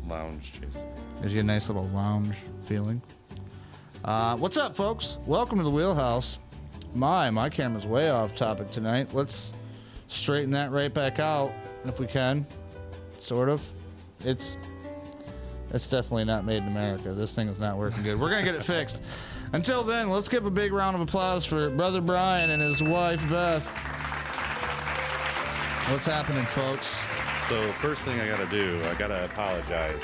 Lounge chaser. Gives you a nice little lounge feeling. What's up, folks? Welcome to the Wheelhouse. My camera's way off topic tonight. Let's straighten that right back out if we can. Sort of. It's definitely not made in America. This thing is not working good. We're gonna get it fixed. Until then, let's give a big round of applause for Brother Bryan and his wife Beth. What's happening, folks? So first thing I gotta do, I gotta apologize.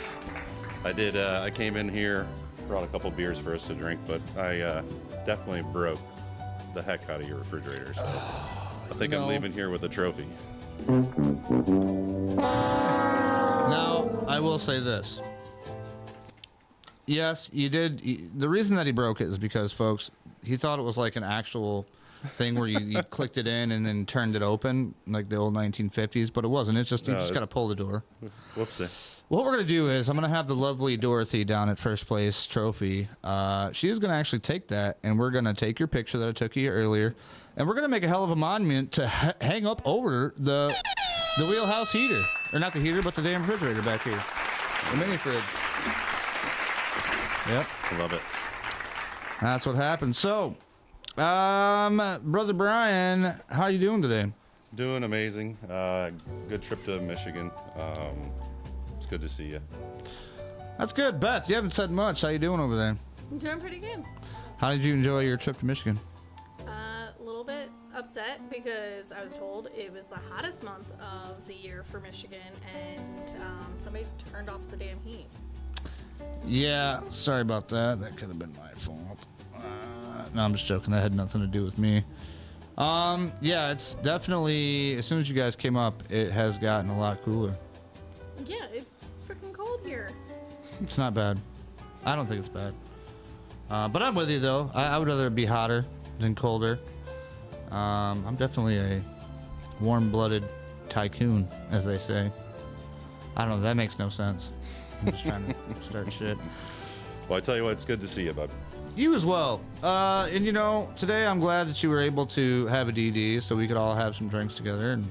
I came in here, brought a couple beers for us to drink, but I definitely broke the heck out of your refrigerator. So I think I'm leaving here with a trophy. Now, I will say this. Yes, you did. The reason that he broke it is because, folks, he thought it was like an actual thing where you clicked it in and then turned it open, like the old 1950s, but it wasn't. It's just, you just got to pull the door. Whoopsie. What we're going to do is I'm going to have the lovely Dorothy down at First Place Trophy. She's going to actually take that, and we're going to take your picture that I took you earlier, and we're going to make a hell of a monument to hang up over the wheelhouse heater. Or not the heater, but the damn refrigerator back here. The mini fridge. Yep. I love it. That's what happened. So, Brother Bryan, how you doing today? Doing amazing. Good trip to Michigan. It's good to see you. That's good. Beth, you haven't said much. How you doing over there? I'm doing pretty good. How did you enjoy your trip to Michigan? A little bit upset because I was told it was the hottest month of the year for Michigan, and somebody turned off the damn heat. Yeah, sorry about that. That could have been my fault. No, I'm just joking. That had nothing to do with me. Yeah, it's definitely, as soon as you guys came up, it has gotten a lot cooler. Yeah, it's freaking cold here. It's not bad. I don't think it's bad. But I'm with you, though. I would rather it be hotter than colder. I'm definitely a warm-blooded tycoon, as they say. I don't know. That makes no sense. I'm just trying to start shit. Well, I tell you what, it's good to see you, bud. You as well. And you know, today I'm glad that you were able to have a DD so we could all have some drinks together and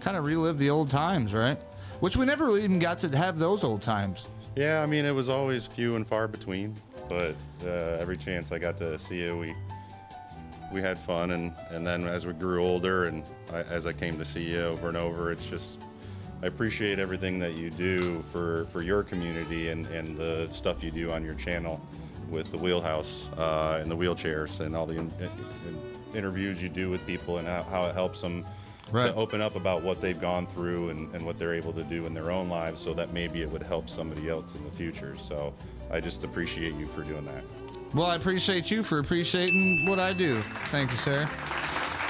kind of relive the old times, right? Which we never really even got to have those old times. Yeah, I mean, it was always few and far between, but every chance I got to see you, we had fun, and then as we grew older and as I came to see you over and over, it's just, I appreciate everything that you do for your community and the stuff you do on your channel with the Wheelhouse and the wheelchairs and all the interviews you do with people and how it helps them to open up about what they've gone through and what they're able to do in their own lives so that maybe it would help somebody else in the future. So I just appreciate you for doing that. Well, I appreciate you for appreciating what I do. Thank you, sir.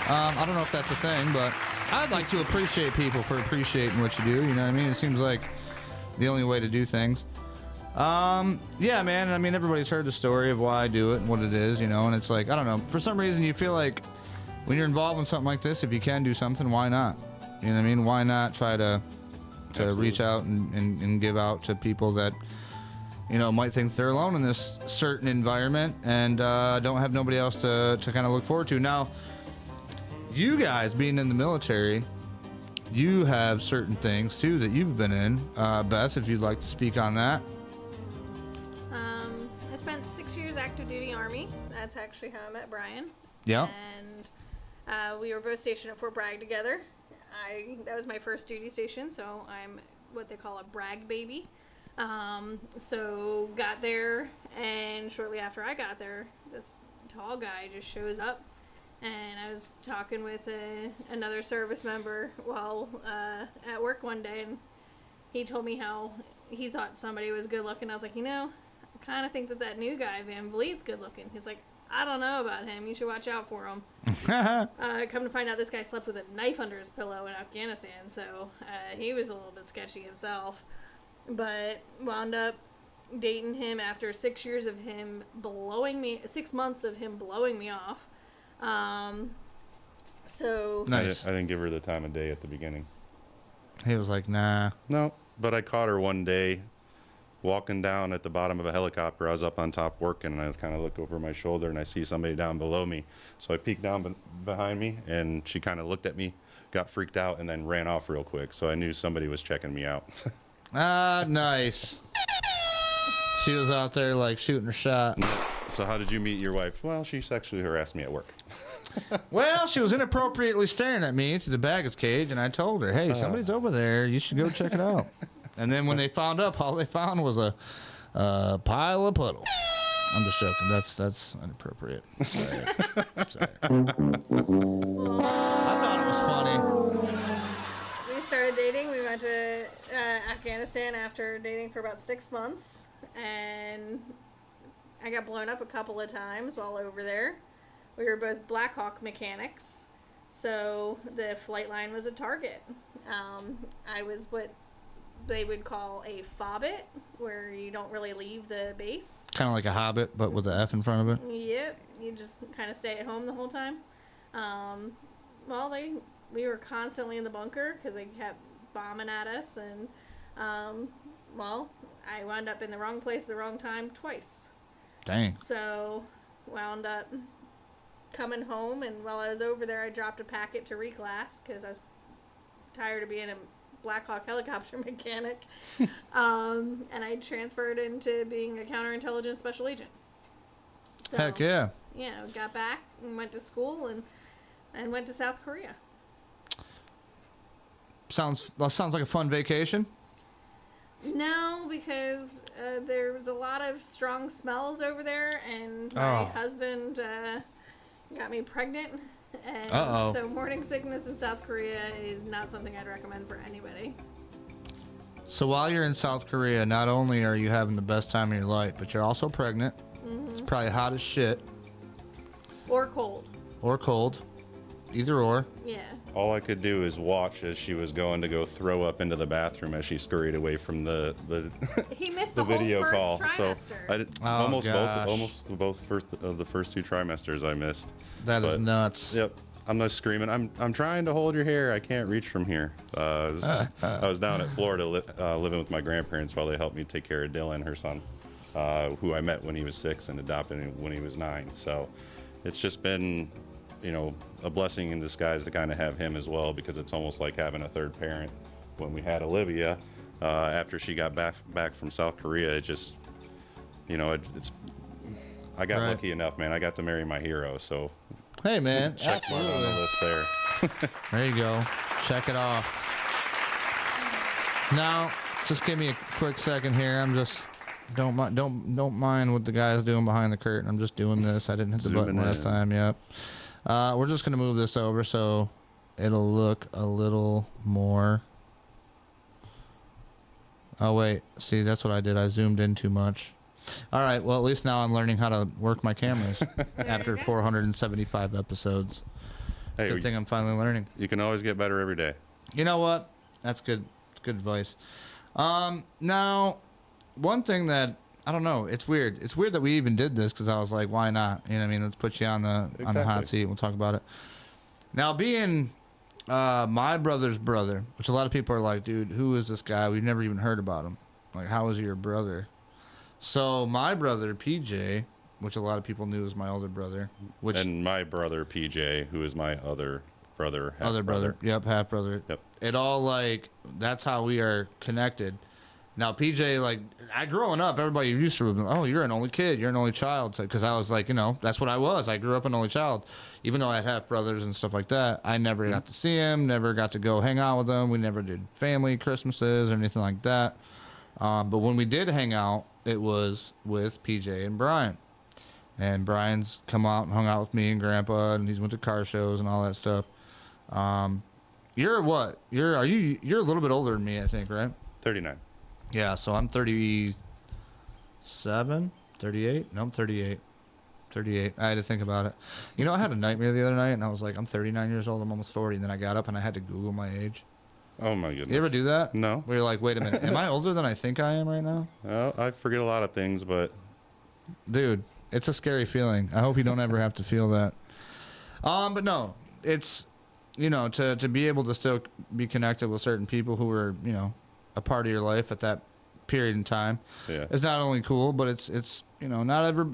I don't know if that's a thing, but I'd like to appreciate people for appreciating what you do. You know what I mean? It seems like the only way to do things. Yeah, man. I mean, everybody's heard the story of why I do it and what it is, you know, and it's like, I don't know. For some reason, you feel like when you're involved in something like this, if you can do something, why not? You know what I mean? Why not try to reach out and give out to people that, you know, might think they're alone in this certain environment and don't have nobody else to kind of look forward to. Now, you guys being in the military, you have certain things too that you've been in. Beth, if you'd like to speak on that. I spent 6 years active duty Army. That's actually how I met Brian. Yeah. And we were both stationed at Fort Bragg together. That was my first duty station, so I'm what they call a brag baby. So got there, and shortly after I got there, this tall guy just shows up. And I was talking with another service member while at work one day, and he told me how he thought somebody was good looking. I was like, you know, I kind of think that new guy, Van Vliet's good looking. He's like, I don't know about him. You should watch out for him. Come to find out, this guy slept with a knife under his pillow in Afghanistan, so he was a little bit sketchy himself. But wound up dating him after 6 years of him 6 months of him blowing me off. So Nice. I didn't give her the time of day at the beginning. He was like, nah. No, but I caught her one day walking down at the bottom of a helicopter. I was up on top working, and I kind of look over my shoulder, and I see somebody down below me. So I peeked down behind me, and she kind of looked at me, got freaked out, and then ran off real quick. So I knew somebody was checking me out. Nice. She was out there like shooting her shot. So how did you meet your wife? Well, she sexually harassed me at work. Well, she was inappropriately staring at me through the baggage cage, and I told her, hey, somebody's over there. You should go check it out. And then when they found up, all they found was a pile of puddle. I'm just joking. That's inappropriate. Sorry. I thought it was funny. We started dating. We went to Afghanistan after dating for about 6 months, and I got blown up a couple of times while over there. We were both Black Hawk mechanics, so the flight line was a target. I was what they would call a fobbit, where you don't really leave the base. Kind of like a hobbit, but with the F in front of it. Yep, you just kind of stay at home the whole time. We were constantly in the bunker because they kept bombing at us, and I wound up in the wrong place at the wrong time twice. Dang. So wound up coming home, and while I was over there, I dropped a packet to reclass because I was tired of being a Black Hawk helicopter mechanic, and I transferred into being a counterintelligence special agent. So, Heck yeah. Yeah, I got back and went to school and went to South Korea. Sounds like a fun vacation. No, because there was a lot of strong smells over there, and my husband got me pregnant. And so morning sickness in South Korea is not something I'd recommend for anybody. So while you're in South Korea, not only are you having the best time of your life, but you're also pregnant. Mm-hmm. It's probably hot as shit. Or cold. Or cold. Either or. Yeah. All I could do is watch as she was going to go throw up into the bathroom as she scurried away from the he missed the the video whole call. first So trimester. I did, almost both of the first 2 trimesters I missed. That is nuts. Yep. I'm not screaming. I'm trying to hold your hair. I can't reach from here. I was down at Florida living with my grandparents while they helped me take care of Dylan, her son, who I met when he was 6 and adopted him when he was 9. So it's just been, a blessing in disguise to kind of have him as well, because it's almost like having a third parent. When we had Olivia, after she got back from South Korea, it just, I got lucky enough, man. I got to marry my hero, so. Hey, man. Check mark on the list there. There you go. Check it off. Now, just give me a quick second here. I'm just don't mind what the guy's doing behind the curtain. I'm just doing this. I didn't hit the button last time. Yep. We're just gonna move this over so it'll look a little more. Oh wait, see, that's what I did. I zoomed in too much. All right, well, at least now I'm learning how to work my cameras after 475 episodes. Hey, good thing I'm finally learning. You can always get better every day. You know what? That's good. It's good advice. Now, one thing that I don't know, it's weird. It's weird that we even did this because I was like, why not? You know what I mean? Let's put you on the hot seat. We'll talk about it. Now, being my brother's brother, which a lot of people are like, dude, who is this guy? We've never even heard about him. Like, how is he your brother? So my brother, PJ, which a lot of people knew as my older brother. And my brother, PJ, who is my other brother. Yep, half brother. Yep. It all, like, that's how we are connected. Now, PJ, like, growing up, everybody used to, oh, you're an only kid, you're an only child. Because I was like, that's what I was. I grew up an only child. Even though I had half brothers and stuff like that, I never got to see him, never got to go hang out with them. We never did family Christmases or anything like that. But when we did hang out, it was with PJ and Brian. And Brian's come out and hung out with me and Grandpa, and he's went to car shows and all that stuff. You're what? You're a little bit older than me, I think, right? 39. Yeah, so I'm 37, 38? No, I'm 38. 38. I had to think about it. I had a nightmare the other night, and I was like, I'm 39 years old, I'm almost 40, and then I got up and I had to Google my age. Oh, my goodness. You ever do that? No. Where you're like, wait a minute, am I older than I think I am right now? Well, I forget a lot of things, but... Dude, it's a scary feeling. I hope you don't ever have to feel that. But no, it's, to be able to still be connected with certain people who are, a part of your life at that period in time. Yeah. It's not only cool, but it's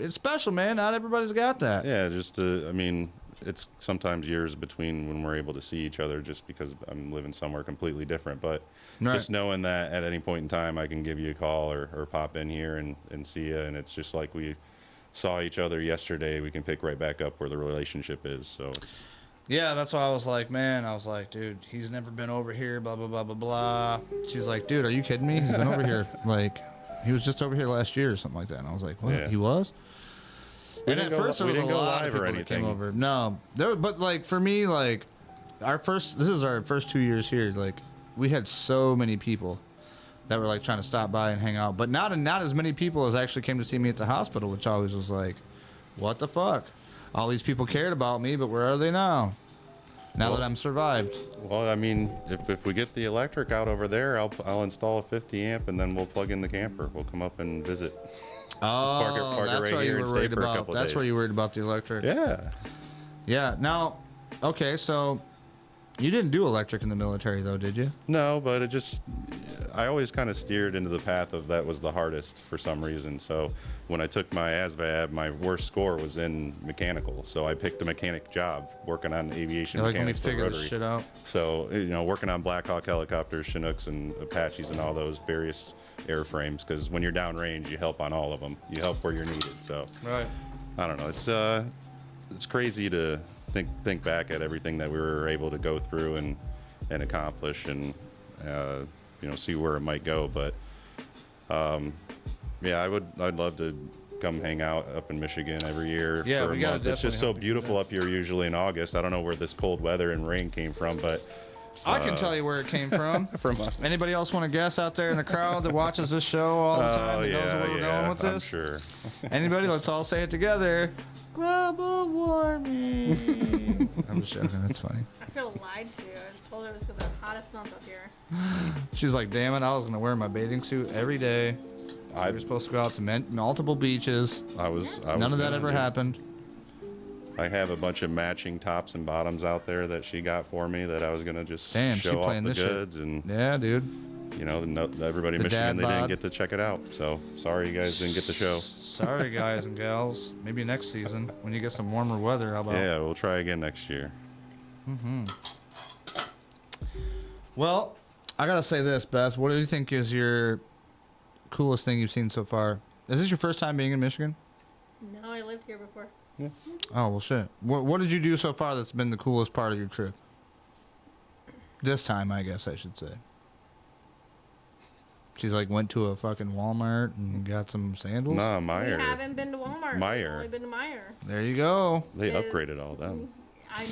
special, man. Not everybody's got that. Yeah, just, it's sometimes years between when we're able to see each other, just because I'm living somewhere completely different. But Right. just knowing that at any point in time I can give you a call or pop in here and see you, and it's just like we saw each other yesterday, we can pick right back up where the relationship is. So it's, Yeah, that's why I was like, man, I was like, dude, he's never been over here, blah, blah, blah, blah, blah. She's like, dude, are you kidding me? He's been over here, like, he was just over here last year or something like that. And I was like, what? Yeah. He was? We And didn't at go- first there we was a didn't go lot of live or people that came anything. over. No, but like for me, like this is our first 2 years here. Like we had so many people that were like trying to stop by and hang out, but not as many people as actually came to see me at the hospital, which always was like, what the fuck? All these people cared about me, but where are they now? Now Well- that I'm survived. well, I mean, if we get the electric out over there, I'll install a 50 amp and then we'll plug in the camper. We'll come up and visit. park it That's right why here you were and stay worried for a about. couple That's days. why you worried about the electric. Yeah. Yeah. Now, okay, so you didn't do electric in the military, though, did you? No, but I always kind of steered into the path of that was the hardest for some reason. So when I took my ASVAB, my worst score was in mechanical. So I picked a mechanic job working on aviation You're like, let me mechanics for figure this rotary. shit out. So, working on Black Hawk helicopters, Chinooks, and Apaches, and all those various airframes, because when you're downrange, you help on all of them. You help where you're needed. So, Right. I don't know. It's crazy to think back at everything that we were able to go through and accomplish, and see where it might go. But yeah, I'd love to come hang out up in Michigan every year Yeah, for we a gotta month. It's just definitely so help you do beautiful that. up here usually in August. I don't know where this cold weather and rain came from, but I can tell you where it came from. from us. Anybody else want to guess out there in the crowd that watches this show all the time? Oh that knows yeah, where we're yeah, going with I'm this? sure. Anybody? Let's all say it together. Global warming. I'm just joking. That's funny. I feel lied to. I was told it was the hottest month up here. She's like, damn it, I was going to wear my bathing suit every day. I We were supposed to go out to multiple beaches. was None of that gonna ever do- happened. I have a bunch of matching tops and bottoms out there that she got for me that I was gonna just Damn, she show off playing the this shit. goods, and Yeah, dude. everybody in The Michigan, dad they bod. didn't get to check it out. So sorry you guys didn't get the show. Sorry, guys and gals. Maybe next season when you get some warmer weather. How about? Yeah, we'll try again next year. Well, I gotta say this, Beth. What do you think is your coolest thing you've seen so far? Is this your first time being in Michigan? No, I lived here before. Oh well, shit. What did you do so far that's been the coolest part of your trip? This time, I guess I should say. She's like went to a fucking Walmart and got some sandals. Nah, Meyer. We haven't been to Walmart. Meijer. We've only been to Meyer. There you go. They Is- upgraded all them. I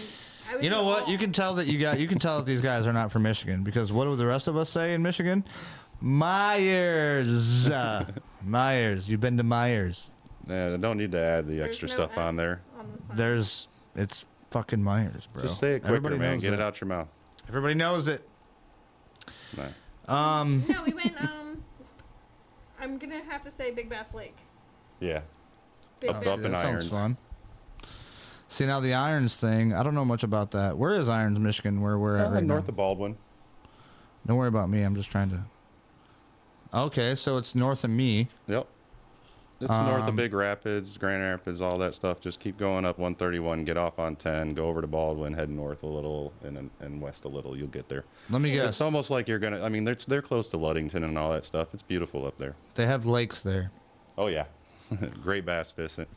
was You know in what? awe. You can tell that you can tell that these guys are not from Michigan, because what do the rest of us say in Michigan? Myers. Myers. You've been to Myers. Yeah, don't need to add the There's extra no S on there. the sign. It's fucking Myers, bro. Just say it quicker, Everybody man. knows Get it that. out your mouth. Everybody knows it. Nah. No, we went. I'm gonna have to say Big Bass Lake. Yeah. Big Up Bass in That sounds Irons. fun. See, now the Irons thing, I don't know much about that. Where is Irons, Michigan, where we're at right North now? of Baldwin. Don't worry about me. I'm just trying to... Okay, so it's north of me. Yep. It's north of Big Rapids, Grand Rapids, all that stuff. Just keep going up 131, get off on 10, go over to Baldwin, head north a little, and west a little. You'll get there. Let me guess. It's almost like you're gonna. I mean, they're close to Ludington and all that stuff. It's beautiful up there. They have lakes there. Oh yeah, great bass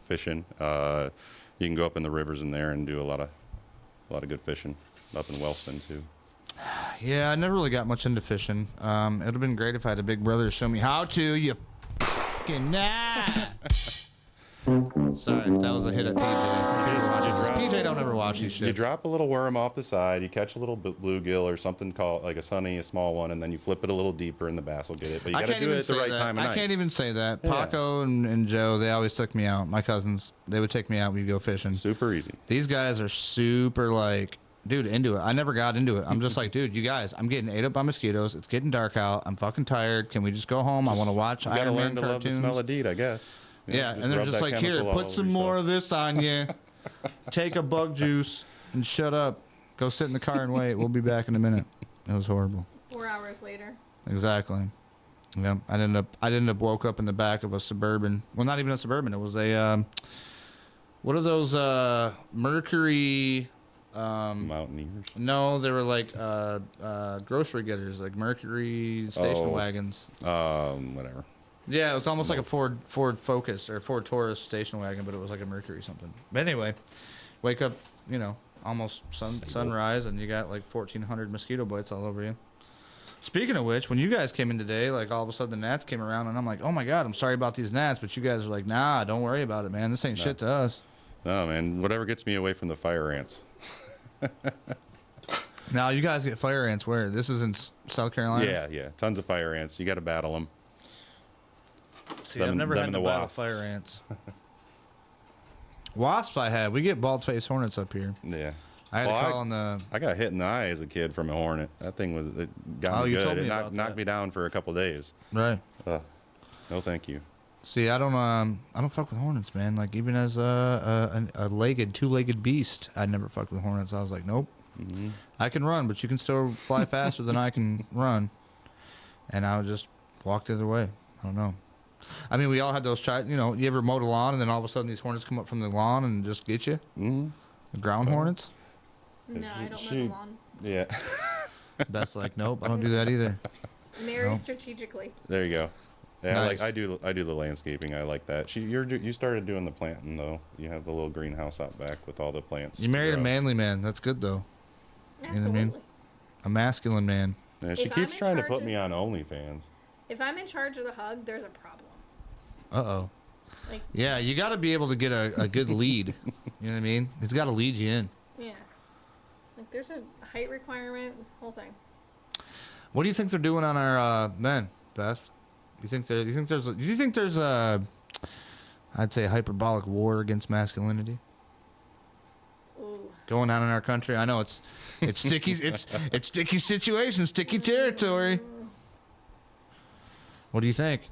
fishing. You can go up in the rivers in there and do a lot of good fishing. Up in Wellston too. Yeah, I never really got much into fishing. It would have been great if I had a big brother to show me how to, you fucking nah. Sorry, that was a hit at PJ. PJ don't ever watch these You shit. drop a little worm off the side, you catch a little bluegill or something called like a sunny, a small one, and then you flip it a little deeper and the bass will get it. But you I got to can't do even it at the say right that. time of I night. can't even say that. Yeah. Paco and Joe, they always took me out. My cousins, they would take me out. We'd go fishing. Super easy. These guys are super like, dude, into it. I never got into it. I'm just like, dude, you guys, I'm getting ate up by mosquitoes. It's getting dark out. I'm fucking tired. Can we just go home? I want to watch You got to Iron learn Man to love the cartoons. smell of DEET, I guess. You know, Yeah, and they're rub just that like, here, chemical all put over some more yourself. of this on you. Take a bug juice and shut up. Go sit in the car and wait. We'll be back in a minute. It was horrible. 4 hours later. Exactly. Yeah, I ended up woke up in the back of a Suburban. Well, not even a Suburban. It was a What are those Mercury? Mountaineers. No, they were like grocery getters, like Mercury station wagons. Whatever. Yeah, it was almost like a Ford Focus or Ford Taurus station wagon, but it was like a Mercury something. But anyway, wake up, almost sunrise, and you got like 1,400 mosquito bites all over you. Speaking of which, when you guys came in today, like all of a sudden the gnats came around, and I'm like, oh my God, I'm sorry about these gnats, but you guys are like, nah, don't worry about it, man. This ain't shit to us. No, man. Whatever gets me away from the fire ants. Now you guys get fire ants where? This is in South Carolina? Yeah. Tons of fire ants. You got to battle them. See, I've never had to battle fire ants. Wasps I have. We get bald-faced hornets up here. Yeah. I had to call on the... I got hit in the eye as a kid from a hornet. That thing got me you good. told me It about knocked that. me down for a couple days. Right. No, thank you. See, I don't fuck with hornets, man. Like even as a two-legged beast, I never fucked with hornets. I was like, nope. Mm-hmm. I can run, but you can still fly faster than I can run. And I would just walk the other way. I don't know. I mean, we all had those you ever mowed a lawn and then all of a sudden these hornets come up from the lawn and just get you? Mm-hmm. The ground hornets? No, I don't mow the lawn. Yeah. Beth's like, nope, I don't do that either. Marry strategically. There you go. Yeah, Nice. I do the landscaping. I like that. You started doing the planting though. You have the little greenhouse out back with all the plants. You married a manly man. That's good though. Absolutely. You know what I mean? A masculine man. Yeah, she If keeps I'm in trying to charge put of- me on OnlyFans. If I'm in charge of the hug, there's a problem. Uh-oh. Like, Yeah, you got to be able to get a good lead. You know what I mean? He's got to lead you in. yeah. Like, there's a height requirement, whole thing. What do you think they're doing on our men, Beth? Do you think there's a I'd say hyperbolic war against masculinity Ooh. going on in our country? I know it's sticky it's sticky situation, sticky territory. What do you think?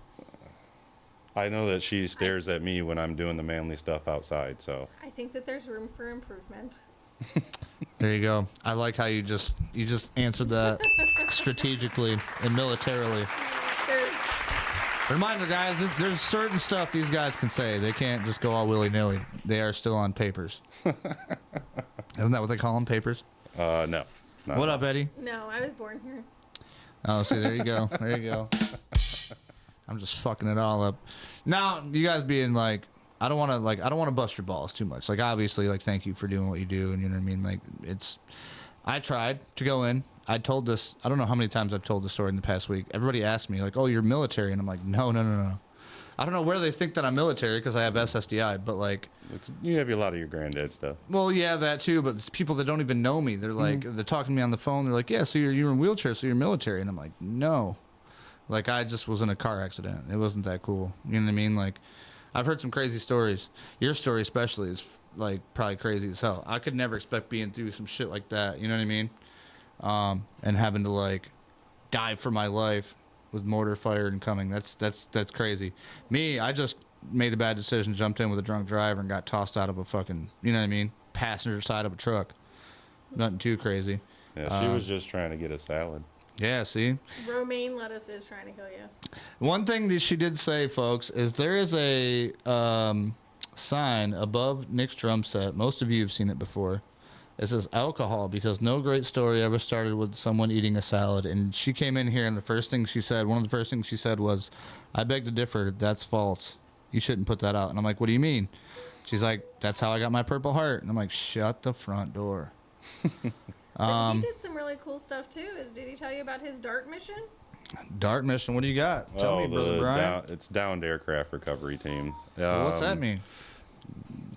I know that she stares at me when I'm doing the manly stuff outside. So I think that there's room for improvement. There you go. I like how you just answered that strategically and militarily. There's, Reminder, guys, there's certain stuff these guys can say. They can't just go all willy-nilly. They are still on papers. Isn't that what they call them, papers? no. What up, Eddie? no, I was born here. Oh, see, there you go. There you go. I'm just fucking it all up. Now, you guys being like, I don't want to bust your balls too much. Like, obviously, like, thank you for doing what you do, and you know what I mean? Like, I tried to go in. I told this, I don't know how many times I've told this story in the past week. Everybody asked me, like, oh, you're military. And I'm like, no. I don't know where they think that I'm military because I have SSDI, but like... You have a lot of your granddad stuff. Well, yeah, that too, but it's people that don't even know me. They're like, they're talking to me on the phone. They're like, yeah, so you're in a wheelchair, so you're military. And I'm like, no. Like, I just was in a car accident. It wasn't that cool. You know what I mean? Like, I've heard some crazy stories. Your story especially is, like, probably crazy as hell. I could never expect being through some shit like that. You know what I mean? And having to, like, dive for my life with mortar fired and coming. That's crazy. Me, I just made a bad decision, jumped in with a drunk driver and got tossed out of a fucking, you know what I mean, passenger side of a truck. Nothing too crazy. Yeah, she was just trying to get a salad. Yeah, see? Romaine lettuce is trying to kill you. One thing that she did say, folks, is there is a sign above Nick's drum set. Most of you have seen it before. It says alcohol, because no great story ever started with someone eating a salad. And she came in here, and one of the first things she said was, I beg to differ, that's false. You shouldn't put that out. And I'm like, what do you mean? She's like, that's how I got my Purple Heart. And I'm like, shut the front door. But he did some really cool stuff too. Did he tell you about his DART mission? DART mission, what do you got? Tell me, Brother Bryan. It's Downed Aircraft Recovery Team. What's that mean?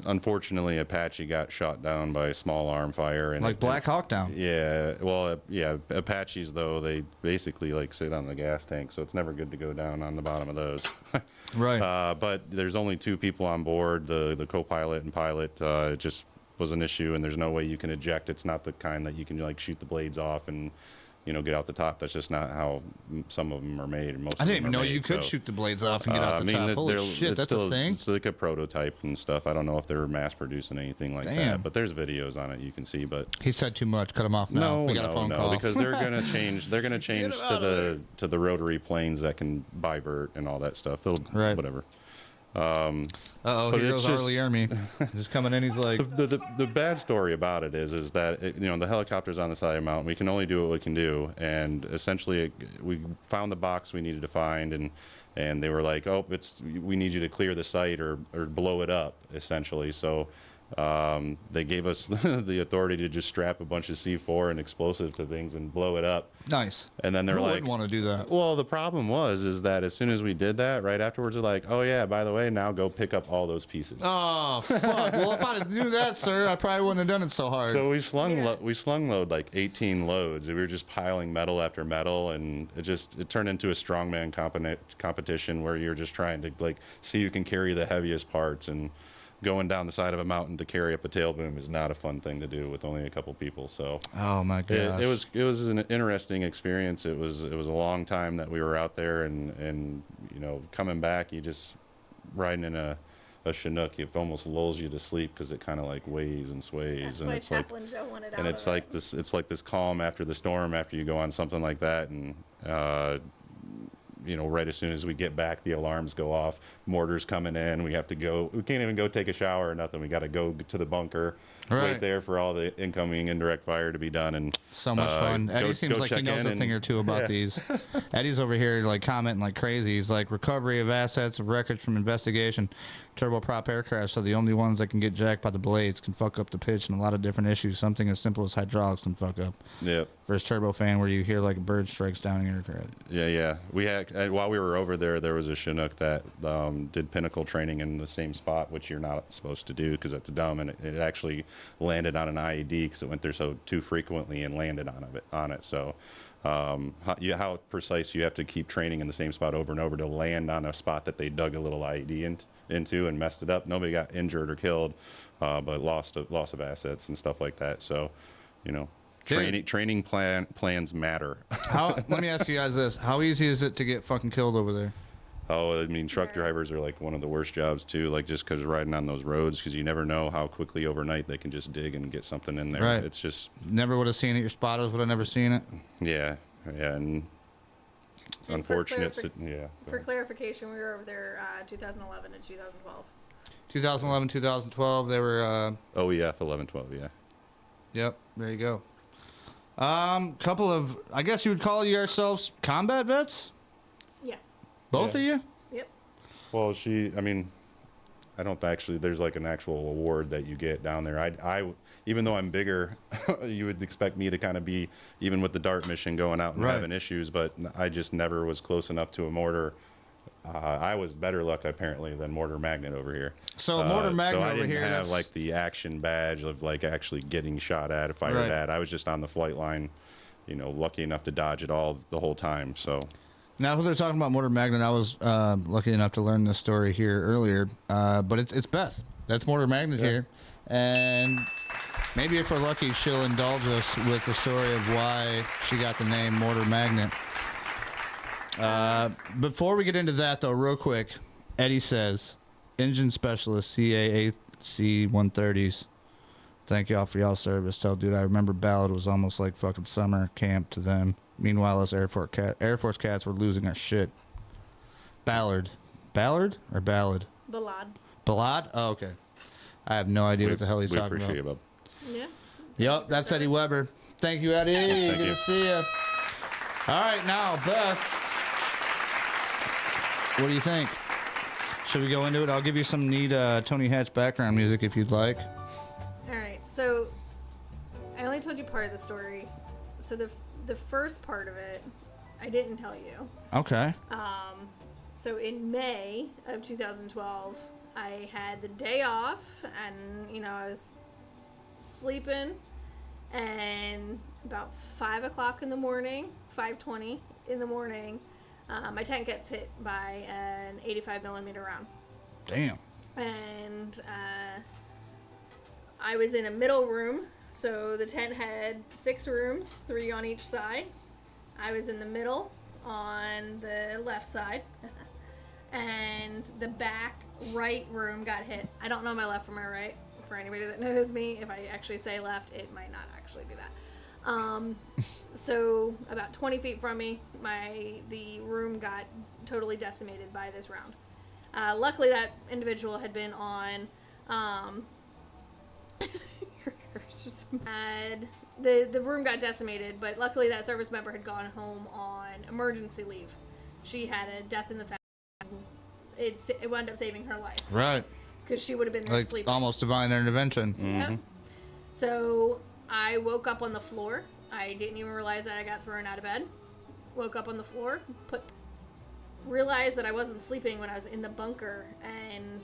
Unfortunately, Apache got shot down by a small arm fire. And Like Black Hawk Down. Yeah, well, yeah, Apaches, though, they basically, like, sit on the gas tank, so it's never good to go down on the bottom of those. Right. But there's only 2 people on board, the co-pilot and pilot. It just was an issue, and there's no way you can eject. It's not the kind that you can, like, shoot the blades off and, you know, get out the top. That's just not how some of them are made. And most I of didn't them even are know made, you could so, shoot the blades off and get out the top. Holy shit, that's still, a thing? It's like a prototype and stuff. I don't know if they're mass producing anything like Damn. that, but there's videos on it you can see. But He said too much. Cut him off now. We got a phone call. because they're gonna change. They're gonna change to the rotary planes that can bivert and all that stuff. They'll Right. whatever. Heroes Harley Army. Just coming in, he's like... The bad story about it is that, the helicopter's on the side of the mountain. We can only do what we can do. And essentially, we found the box we needed to find, and they were like, oh, we need you to clear the site or blow it up, essentially. So they gave us the authority to just strap a bunch of C4 and explosive to things and blow it up. Nice. And then they're Who like, wouldn't want to do that? well, the problem is that as soon as we did that, right afterwards, they're like, oh yeah, by the way, now go pick up all those pieces. Oh, fuck. Well, if I'd do that, sir, I probably wouldn't have done it so hard. So we slung load like 18 loads. We were just piling metal after metal, and it turned into a strongman competition where you're just trying to like see who can carry the heaviest parts, and going down the side of a mountain to carry up a tail boom is not a fun thing to do with only a couple people. So oh my gosh. It was an interesting experience. It was a long time that we were out there, and coming back, you just riding in a Chinook, it almost lulls you to sleep because it kind of like waves and sways. That's and why it's Chaplain Joe wanted out and it's of like it. it's like this calm after the storm after you go on something like that, and right as soon as we get back, the alarms go off, mortars coming in, we have to go, we can't even go take a shower or nothing, we got to go to the bunker, wait there for all the incoming indirect fire to be done, and so much fun. Eddie seems like he knows a thing or two about these. Eddie's over here like commenting like crazy. He's like, recovery of assets, of records from investigation, turboprop aircraft are the only ones that can get jacked by the blades, can fuck up the pitch, and a lot of different issues. Something as simple as hydraulics can fuck up. Yep. First turbofan where you hear like a bird strikes down an aircraft. Yeah. We had, while we were over there was a Chinook that did pinnacle training in the same spot, which you're not supposed to do because that's dumb, and it actually landed on an IED because it went there too frequently and landed on it. So how precise you have to keep training in the same spot over and over to land on a spot that they dug a little IED into and messed it up. Nobody got injured or killed, but loss of assets and stuff like that. So, training plans matter. Let me ask you guys this: how easy is it to get fucking killed over there? Oh, I mean, truck drivers are like one of the worst jobs too. Like just because riding on those roads, because you never know how quickly overnight they can just dig and get something in there. Right. It's just never would have seen it. Your spotters would have never seen it. Yeah, and unfortunate. For clarification, we were over there 2011 and 2012. 2011, 2012. They were. OEF 1112. Yeah. Yep. There you go. Couple of, I guess you would call yourselves combat vets. Yeah. Both of you? Yep. Well, I don't actually, there's like an actual award that you get down there. I even though I'm bigger, you would expect me to kind of be, even with the DART mission going out and having issues, but I just never was close enough to a mortar. I was better luck apparently than Mortar Magnet over here. So Mortar Magnet over here. I didn't have like the action badge of like actually getting shot at, fired at. I was just on the flight line, lucky enough to dodge it all the whole time. So now, when they're talking about Mortar Magnet, I was lucky enough to learn this story here earlier. But it's Beth. That's Mortar Magnet here, and maybe if we're lucky, she'll indulge us with the story of why she got the name Mortar Magnet. Before we get into that, though, real quick, Eddie says, engine specialist, CAAC 130s. Thank y'all for y'all service. Tell dude, I remember Ballard was almost like fucking summer camp to them. Meanwhile, us Air Force cats were losing our shit. Ballard or Ballad? Ballad? Oh, okay. I have no idea what the hell he's talking about. We appreciate it, Yeah. Yep, that's Eddie Weber. Thank you, Eddie. Good to see you. All right, now, Beth. What do you think? Should we go into it? I'll give you some neat Tony Hatch background music if you'd like. All right. So I only told you part of the story. So the first part of it, I didn't tell you. Okay. So in May of 2012, I had the day off, and I was sleeping, and about 5 o'clock in the morning, 5:20 in the morning. My tent gets hit by an 85 millimeter round. Damn. And I was in a middle room, so the tent had 6 rooms, 3 on each side. I was in the middle on the left side, and the back right room got hit. I don't know my left from my right. For anybody that knows me, if I actually say left, it might not actually be that. So about 20 feet from me, the room got totally decimated by this round. Luckily, that individual had been on. The room got decimated, but luckily that service member had gone home on emergency leave. She had a death in the family. It wound up saving her life. Right. Because she would have been there Like sleeping. almost divine intervention. Yeah. So I woke up on the floor. I didn't even realize that I got thrown out of bed. Woke up on the floor, realized that I wasn't sleeping when I was in the bunker, and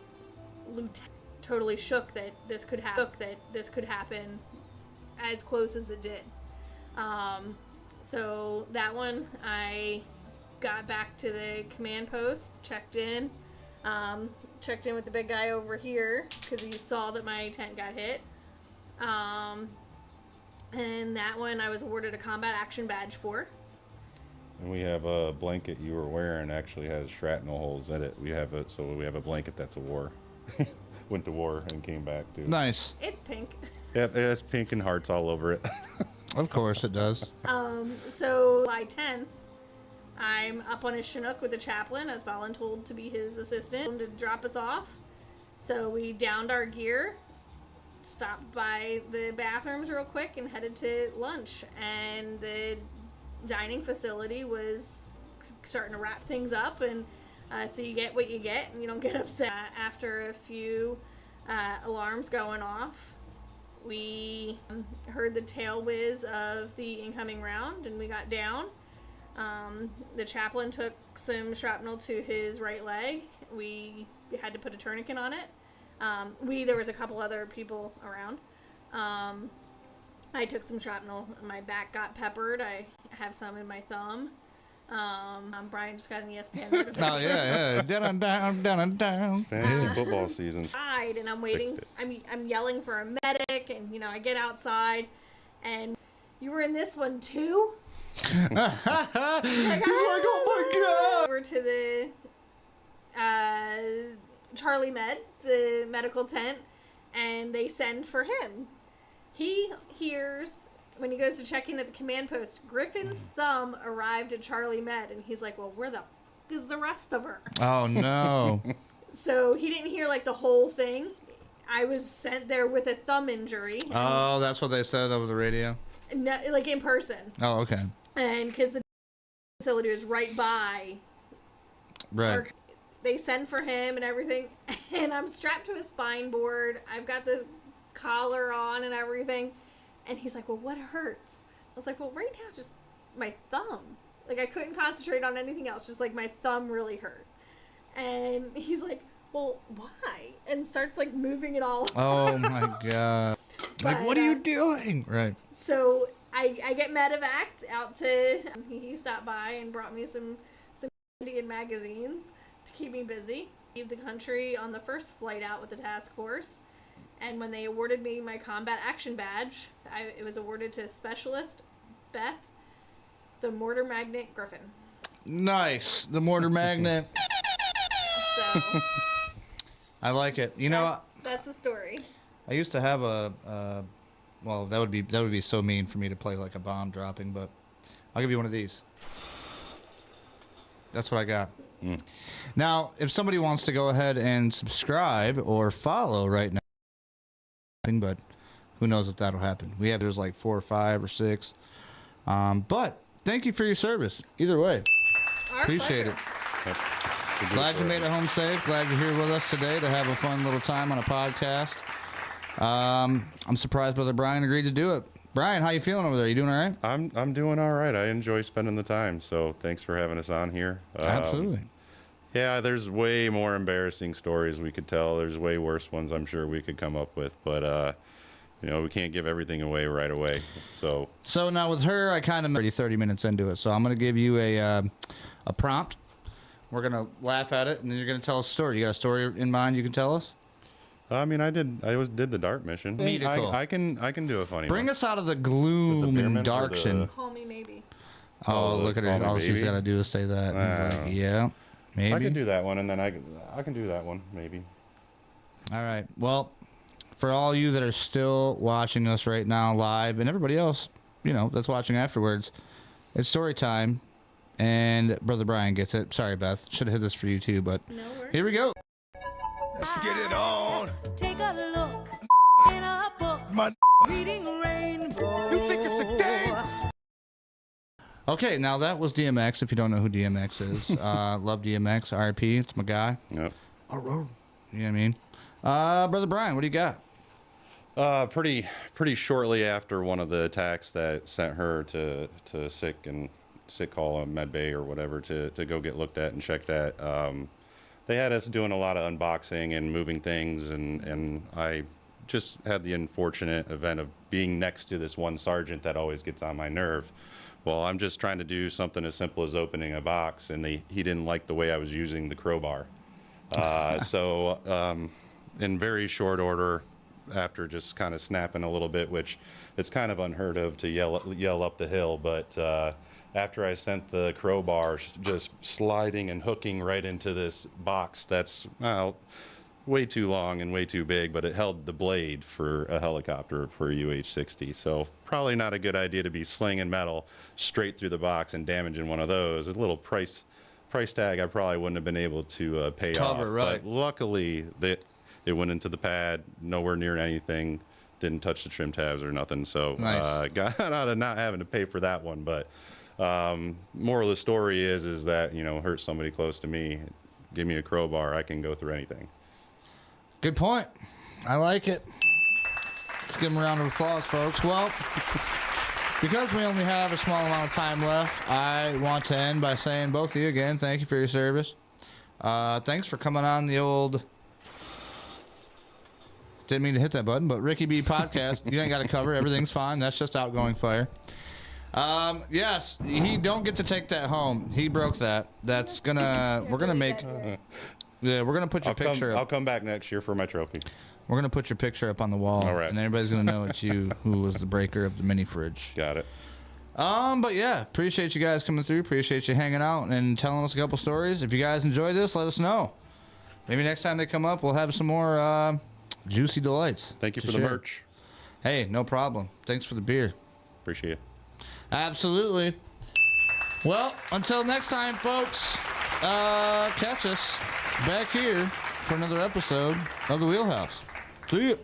Lieutenant totally shook that this could happen as close as it did. So that one, I got back to the command post, checked in with the big guy over here because he saw that my tent got hit. And that one I was awarded a combat action badge for. And we have a blanket you were wearing actually has shrapnel holes in it. We have a blanket that's a war. Went to war and came back too. Nice. It's pink. Yep, it has pink and hearts all over it. Of course it does. So July 10th, I'm up on a Chinook with the chaplain. I was voluntold to be his assistant to drop us off. So we downed our gear, stopped by the bathrooms real quick, and headed to lunch. And the dining facility was starting to wrap things up, and so you get what you get, and you don't get upset. After a few alarms going off, we heard the tail whiz of the incoming round, and we got down. The chaplain took some shrapnel to his right leg. We had to put a tourniquet on it. There was a couple other people around. I took some shrapnel. My back got peppered. I have some in my thumb. Brian just got an ESPN notification. Oh yeah. Down, down, down, down. Fantasy football season. And I'm waiting. I'm yelling for a medic, and I get outside, and you were in this one too. He's like, oh my god! Over to the Charlie Med, the medical tent, and they send for him. He hears, when he goes to check in at the command post, Griffin's thumb arrived at Charlie Med, and he's like, well, where the f*** is the rest of her? Oh no. So he didn't hear the whole thing. I was sent there with a thumb injury. Oh, that's what they said over the radio? No, in person. Oh, okay. And because the facility was right by. Right. They send for him and everything, and I'm strapped to a spine board. I've got the collar on and everything, and he's like, well, what hurts? I was like, well, right now just my thumb. I couldn't concentrate on anything else, just my thumb really hurt. And he's like, well, why? And starts moving it all Oh my god. But, what are you doing? Right. So I get medevaced out to. He stopped by and brought me some Indian magazines to keep me busy. Leave the country on the first flight out with the task force, and when they awarded me my combat action badge, it was awarded to Specialist Beth, the mortar magnet Griffin. Nice. The mortar magnet. So I like it. that's the story. I used to have well, that would be so mean for me to play a bomb dropping, but I'll give you one of these. That's what I got. Now, if somebody wants to go ahead and subscribe or follow right now, but who knows if that'll happen. There's 4 or 5 or 6. But thank you for your service. Either way. Our Appreciate pleasure. it. Glad you made it home safe. Glad you're here with us today to have a fun little time on a podcast. I'm surprised Brother Bryan agreed to do it. Brian, how you feeling over there? You doing all right? I'm doing all right. I enjoy spending the time. So thanks for having us on here. Absolutely. Yeah, there's way more embarrassing stories we could tell. There's way worse ones I'm sure we could come up with, but we can't give everything away right away. So now with her, I kind of 30 minutes into it. So I'm going to give you a prompt. We're going to laugh at it, and then you're going to tell us a story. You got a story in mind you can tell us? I did the DART mission. I can do a funny Bring one. us out of the gloom and darksome. Call me maybe. Oh, look at her. All she's got to do is say that. He's like, yeah, maybe. I can do that one, and then I can do that one, maybe. All right. Well, for all you that are still watching us right now live, and everybody else, that's watching afterwards, it's story time, and Brother Bryan gets it. Sorry, Beth. Should have hit this for you too, but No worries. here we go. Let's get it on. Take a look in a book. My Reading Rainbow. you think it's a game? Okay, now that was DMX. If you don't know who DMX is, love DMX. RIP. It's my guy. Yep. You know what I mean? Brother Bryan, what do you got? Pretty shortly after one of the attacks that sent her to sick call, med bay or whatever, to go get looked at and checked at. They had us doing a lot of unboxing and moving things, and I just had the unfortunate event of being next to this one sergeant that always gets on my nerve. Well, I'm just trying to do something as simple as opening a box, and he didn't like the way I was using the crowbar. So in very short order, after just kind of snapping a little bit, which it's kind of unheard of to yell up the hill, but after I sent the crowbar just sliding and hooking right into this box that's way too long and way too big, but it held the blade for a helicopter for a UH-60. So probably not a good idea to be slinging metal straight through the box and damaging one of those. A little price tag I probably wouldn't have been able to pay Cover, off. right. But luckily, it went into the pad, nowhere near anything, didn't touch the trim tabs or nothing. So Nice. Got out of not having to pay for that one. But moral of the story is that, hurt somebody close to me, give me a crowbar, I can go through anything. Good point. I like it. Let's give him a round of applause, folks. Well, because we only have a small amount of time left, I want to end by saying both of you again, thank you for your service. Thanks for coming on the old... Didn't mean to hit that button, but Ricky B podcast. You ain't got to cover. Everything's fine. That's just outgoing fire. Yes, he don't get to take that home. He broke that. That's gonna. We're gonna make. Yeah, we're gonna put your picture. I'll come back next year for my trophy. We're gonna put your picture up on the wall, All right. and everybody's gonna know it's you who was the breaker of the mini fridge. Got it. But yeah, appreciate you guys coming through. Appreciate you hanging out and telling us a couple stories. If you guys enjoyed this, let us know. Maybe next time they come up, we'll have some more juicy delights. Thank you to for the share. merch. Hey, no problem. Thanks for the beer. Appreciate it. Absolutely. Well, until next time, folks, catch us back here for another episode of The Wheelhouse. See ya.